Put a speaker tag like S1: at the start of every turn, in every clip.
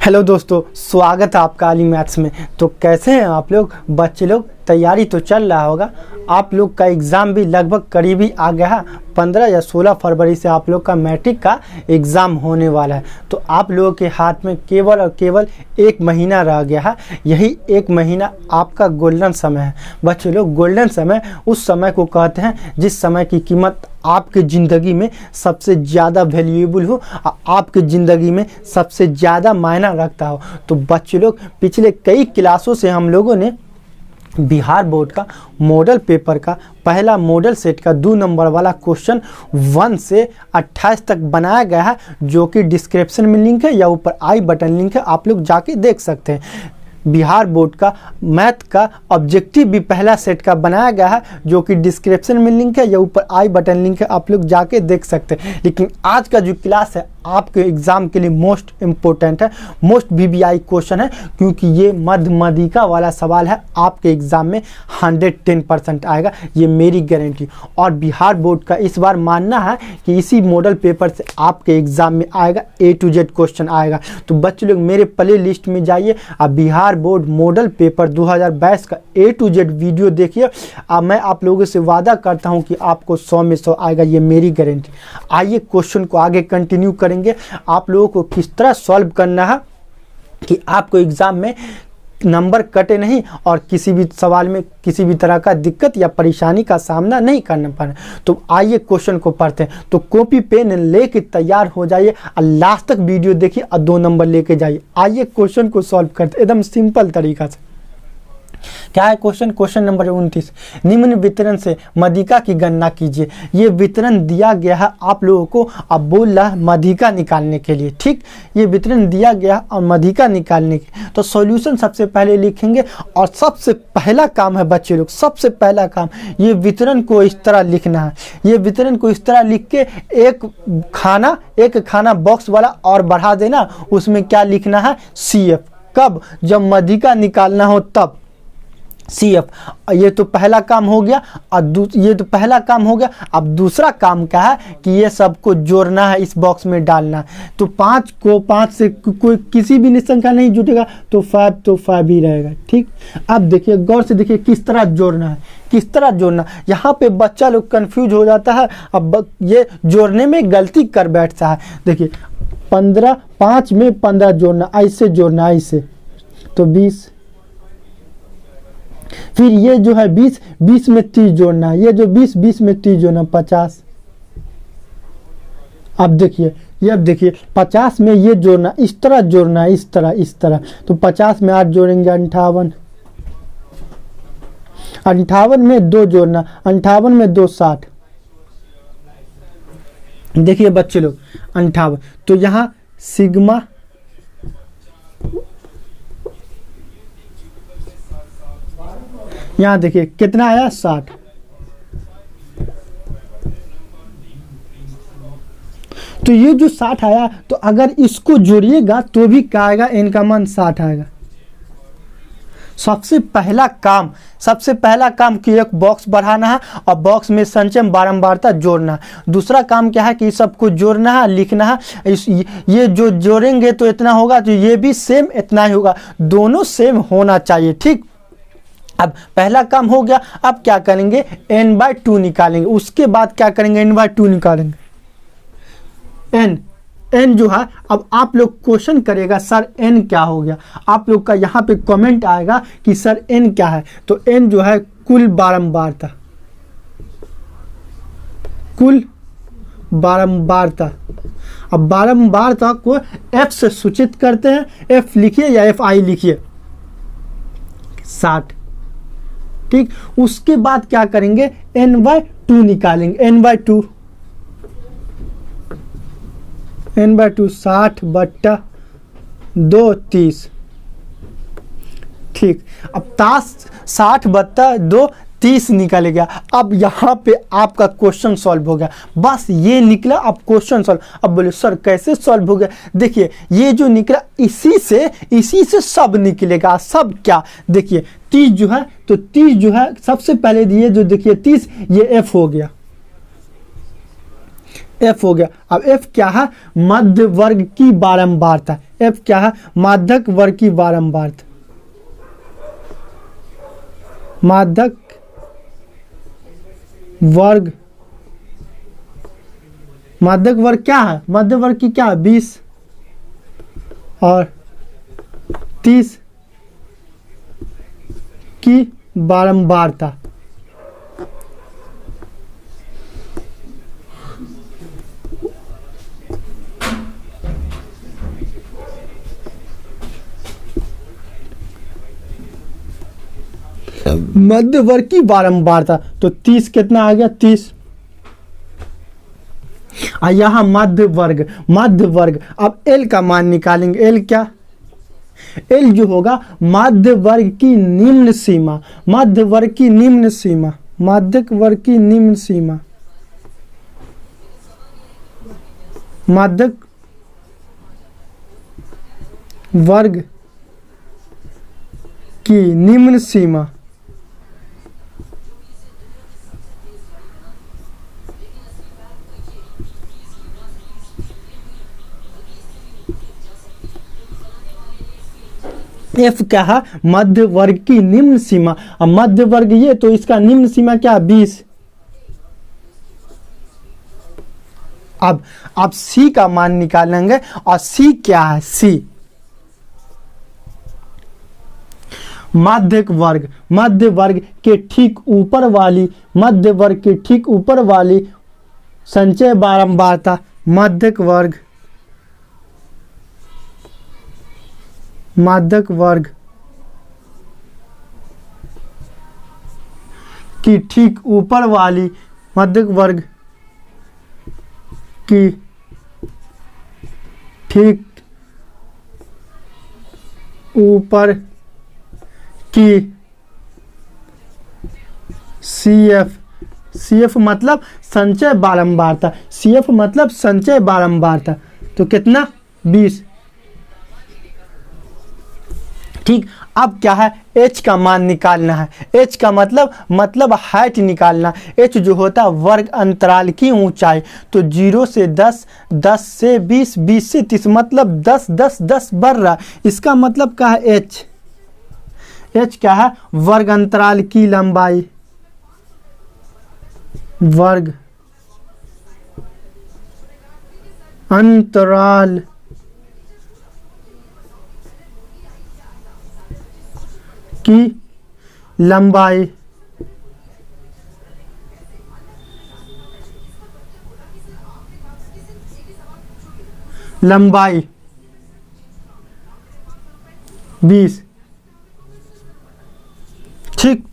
S1: Hello दोस्तों, स्वागत है आपका आली मैथ्स में। तो कैसे हैं आप लोग? बच्चे लोग तैयारी तो चल रहा होगा। आप लोग का एग्ज़ाम भी लगभग करीबी आ गया है। 15 या 16 फरवरी से आप लोग का मैट्रिक का एग्ज़ाम होने वाला है। तो आप लोगों के हाथ में केवल और केवल 1 महीना रह गया है। यही 1 महीना आपका गोल्डन समय है। बच्चे लोग, गोल्डन समय उस समय को कहते हैं जिस समय की कीमत आपकी ज़िंदगी में सबसे ज़्यादा वैल्यूएबल हो, आपकी ज़िंदगी में सबसे ज़्यादा मायना रखता हो। तो बच्चे लोग, पिछले कई क्लासों से हम लोगों ने बिहार बोर्ड का मॉडल पेपर का पहला मॉडल सेट का 2 नंबर वाला क्वेश्चन 1 से 28 तक बनाया गया है, जो कि डिस्क्रिप्शन में लिंक है या ऊपर आई बटन लिंक है, आप लोग जाके देख सकते हैं। बिहार बोर्ड का मैथ का ऑब्जेक्टिव भी पहला सेट का बनाया गया है, जो कि डिस्क्रिप्शन में लिंक है या ऊपर आई बटन लिंक है, आप लोग जाके देख सकते हैं। लेकिन आज का जो क्लास है आपके एग्ज़ाम के लिए मोस्ट इम्पोर्टेंट है, मोस्ट वीवीआई क्वेश्चन है, क्योंकि ये मध्यमदिका वाला सवाल है। आपके एग्ज़ाम में 110% आएगा, ये मेरी गारंटी। और बिहार बोर्ड का इस बार मानना है कि इसी मॉडल पेपर से आपके एग्ज़ाम में आएगा A to Z क्वेश्चन आएगा। तो बच्चे लोग मेरे प्ले लिस्ट में जाइए, अब बिहार बोर्ड मॉडल पेपर 2022 का A to Z वीडियो देखिए। अब मैं आप लोगों से वादा करता हूँ कि आपको 100 में 100 आएगा, ये मेरी गारंटी। आइए क्वेश्चन को आगे कंटिन्यू करेंगे। आप लोगों को किस तरह सॉल्व करना है कि आपको एग्जाम में नंबर कटे नहीं और किसी भी सवाल में किसी भी तरह का दिक्कत या परेशानी का सामना नहीं करना पड़े। तो आइए क्वेश्चन को पढ़ते हैं। तो कॉपी पेन लेके तैयार हो जाइए और लास्ट तक वीडियो देखिए और 2 नंबर लेके जाइए। आइए क्वेश्चन को सॉल्व करते एकदम सिंपल तरीका से। क्या है क्वेश्चन? क्वेश्चन नंबर 29, निम्न वितरण से माध्यिका की गणना कीजिए। ये वितरण दिया गया है आप लोगों को, अब बोल रहा है माध्यिका निकालने के लिए। ठीक, ये वितरण दिया गया और माध्यिका निकालने के, तो सॉल्यूशन सबसे पहले लिखेंगे। और सबसे पहला काम है बच्चे लोग, सबसे पहला काम ये वितरण को इस तरह लिखना है। ये वितरण को इस तरह लिख के एक खाना बॉक्स वाला और बढ़ा देना, उसमें क्या लिखना है? CF। कब? जब माध्यिका निकालना हो तब CF। ये तो पहला काम हो गया। और ये तो पहला काम हो गया। अब दूसरा काम क्या है कि ये सबको जोड़ना है, इस बॉक्स में डालना है। तो 5 को 5 से कोई किसी भी निसंख्या नहीं जुटेगा, तो 5 तो 5 ही रहेगा। ठीक, अब देखिए गौर से देखिए किस तरह जोड़ना है, किस तरह जोड़ना। यहाँ पे बच्चा लोग कंफ्यूज हो जाता है, अब ये जोड़ने में गलती कर बैठता है। देखिए 5 में 15 जोड़ना, ऐसे जोड़ना, ऐसे तो 20। फिर ये जो है 20 में 30 जोड़ना, ये जो 20 में 30 जोड़ना, 50। अब देखिए 50 में ये जोड़ना, इस तरह जोड़ना, इस तरह। तो 50 में 8 जोड़ेंगे, 58। 58 में 2 जोड़ना, 58 में 2 60। देखिए बच्चे लोग 58, तो यहाँ सिग्मा यहाँ देखिए कितना आया? 60। तो ये जो 60 आया, तो अगर इसको जोड़िएगा तो भी क्या आएगा? n का मान 60 आएगा। सबसे पहला काम कि एक बॉक्स बढ़ाना है और बॉक्स में संचय बारंबारता जोड़ना है। दूसरा काम क्या है कि सबको जोड़ना है, लिखना है। ये जो जोड़ेंगे तो इतना होगा, तो ये भी सेम इतना ही होगा, दोनों सेम होना चाहिए। ठीक, अब पहला काम हो गया। अब क्या करेंगे? n/2 निकालेंगे। उसके बाद क्या करेंगे? n/2 निकालेंगे। n जो है, अब आप लोग क्वेश्चन करेगा सर n क्या हो गया। आप लोग का यहाँ पे कमेंट आएगा कि सर n क्या है। तो n जो है कुल बारंबारता, अब बारंबारता को f से सूचित करते हैं। f लिखिए या fi लिखिए, 60। ठीक, उसके बाद क्या करेंगे? n/2 निकालेंगे। n/2 60/2 30। ठीक, अब 60/2 30 निकल गया। अब यहाँ पे आपका क्वेश्चन सॉल्व हो गया। बस ये निकला, अब क्वेश्चन सॉल्व। अब बोले सर कैसे सॉल्व हो गया? देखिए ये जो निकला, इसी से सब निकलेगा। सब क्या? देखिए 30 जो है, तो 30 जो है सबसे पहले ये जो देखिए 30, ये F हो गया। एफ हो गया। अब एफ क्या है? मध्य वर्ग की बारंबारता। एफ क्या है? माध्यक वर्ग की बारंबारता। माध्यक वर्ग, माध्यक वर्ग क्या है? मध्य वर्ग की क्या है? 20 और 30 की बारंबारता। मध्य वर्ग की बारंबारता, तो 30 कितना आ गया? 30। यहाँ मध्य वर्ग, मध्य वर्ग। अब एल का मान निकालेंगे। एल क्या? एल जो होगा मध्य वर्ग की निम्न सीमा, मध्य वर्ग की निम्न सीमा, मध्य वर्ग की निम्न सीमा, मध्य वर्ग की निम्न सीमा। एफ क्या है? मध्य वर्ग की निम्न सीमा। अब मध्य वर्ग ये, तो इसका निम्न सीमा क्या? 20। अब सी का मान निकालेंगे। और सी क्या है? सी माध्यक वर्ग, मध्य वर्ग के ठीक ऊपर वाली, मध्य वर्ग के ठीक ऊपर वाली संचय बारंबारता। माध्यक वर्ग, माध्यक वर्ग की ठीक ऊपर वाली, माध्यक वर्ग की ठीक ऊपर की CF, CF मतलब संचय बारंबारता, CF मतलब संचय बारंबारता। तो कितना? 20। ठीक। अब क्या है? h का मान निकालना है। h का मतलब हाइट निकालना। h जो होता है वर्ग अंतराल की ऊंचाई। तो 0 से 10, 10 से 20, 20 से 30, मतलब 10, 10, 10 बढ़ रहा। इसका मतलब क्या है? h, h क्या है? वर्ग अंतराल की लंबाई, वर्ग अंतराल की लंबाई। लंबाई 20। ठीक।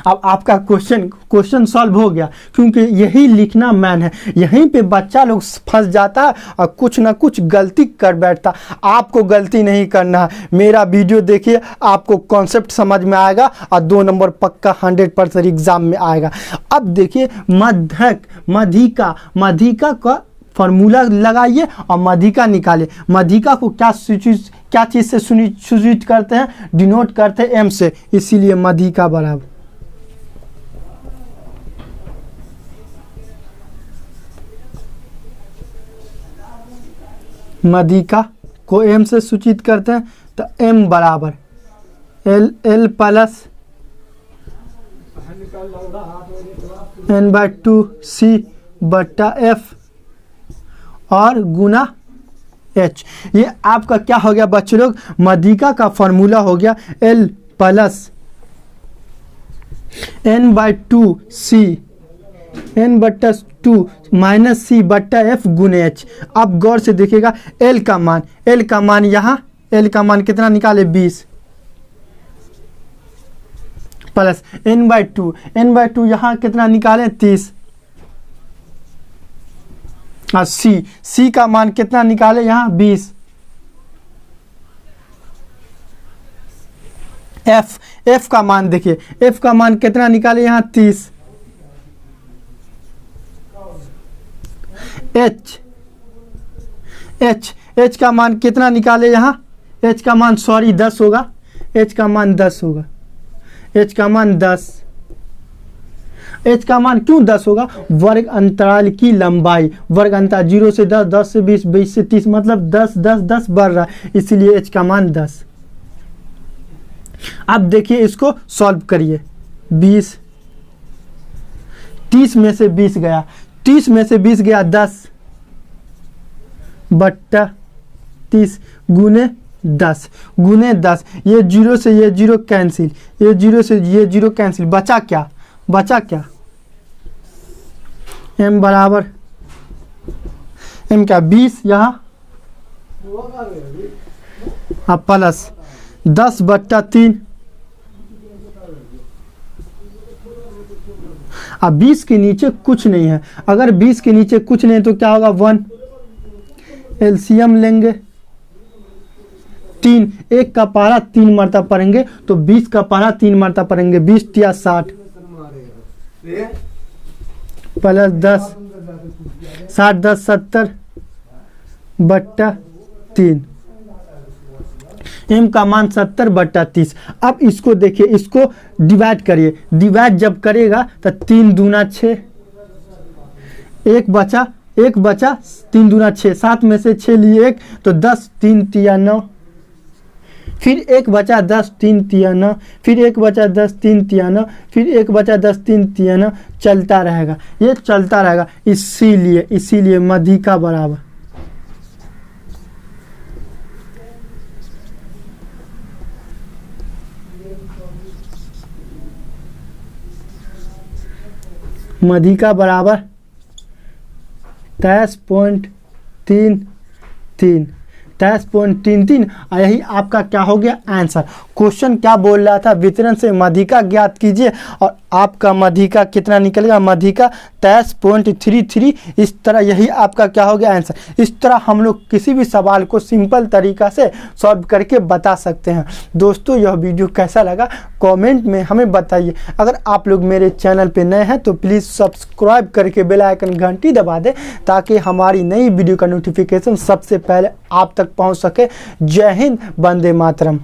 S1: अब आपका क्वेश्चन सॉल्व हो गया, क्योंकि यही लिखना मैन है। यहीं पे बच्चा लोग फंस जाता है और कुछ ना कुछ गलती कर बैठता। आपको गलती नहीं करना है। मेरा वीडियो देखिए, आपको कॉन्सेप्ट समझ में आएगा और 2 नंबर पक्का 100% एग्जाम में आएगा। अब देखिए मध्यक, मध्यिका का फॉर्मूला लगाइए और मध्यिका निकालिए। मध्यिका को क्या चीज़ से सूचित करते हैं? डिनोट करते हैं एम से, इसीलिए मध्यिका बराबर मध्यिका को m से सूचित करते हैं। तो m बराबर l प्लस n/2 c बट्टा f और गुना h। ये आपका क्या हो गया बच्चों लोग? मध्यिका का फॉर्मूला हो गया l plus n/2 c, n/2 minus c बट्टा f गुने h। अब गौर से देखिएगा l का मान यहाँ, l का मान कितना निकाले? 20 प्लस n/2 यहाँ कितना निकाले? 30। और c का मान कितना निकाले? यहाँ 20। f का मान देखिए, f का मान कितना निकाले? यहाँ 30। h का मान कितना निकाले? यहाँ h का मान 10 होगा। h का मान 10 होगा। h का मान 10। h का मान क्यों 10 होगा? वर्ग अंतराल की लंबाई, वर्ग अंतराल 0 से 10, 10 से 20, 20 से 30, मतलब 10 10 10 बढ़ रहा है, इसीलिए h का मान 10। अब देखिए इसको सॉल्व करिए। 20, 30 में से 20 गया, 30 में से 20 गया 10 बट्टा 30 गुने 10 गुने 10। ये 0 से ये 0 कैंसिल, ये 0 से ये 0 कैंसिल, बचा क्या? बचा क्या? m बराबर m क्या 20 यहाँ अब प्लस 10 बट्टा 3। अब 20 के नीचे कुछ नहीं है, अगर 20 के नीचे कुछ नहीं तो क्या होगा? 1। एलसीएम लेंगे 3, 1 का पारा 3 मरतबा पढ़ेंगे तो 20 का पारा 3 मरतबा पढ़ेंगे, 20 या 60 प्लस 10, 60 10 70 बट्टा 3। m का मान 70 बट्टा 30। अब इसको देखिए, इसको डिवाइड करिए, डिवाइड जब करेगा तो 3 दूना 6, एक बचा 3 दूना 6, 7 में से 6 लिए 1 तो 10, 3 तिया 9, फिर 1 बचा 10, 3 तिया 9, फिर 1 बचा 10, 3 तिया 9, फिर 1 बचा 10, 3 तिया 9, चलता रहेगा, ये चलता रहेगा। इसीलिए मध्यिका बराबर मध्यिका बराबर 23.33, 23.33। यही आपका क्या हो गया? आंसर। क्वेश्चन क्या बोल रहा था? वितरण से मध्यिका ज्ञात कीजिए, और आपका मध्यिका कितना निकलेगा? मध्यिका 23.33। इस तरह यही आपका क्या हो गया? आंसर। इस तरह हम लोग किसी भी सवाल को सिंपल तरीका से सॉल्व करके बता सकते हैं। दोस्तों यह वीडियो कैसा लगा कमेंट में हमें बताइए। अगर आप लोग मेरे चैनल पे नए हैं तो प्लीज़ सब्सक्राइब करके बेल आइकन घंटी दबा दें, ताकि हमारी नई वीडियो का नोटिफिकेशन सबसे पहले आप तक पहुंच सके। जय हिंद, वंदे मातरम।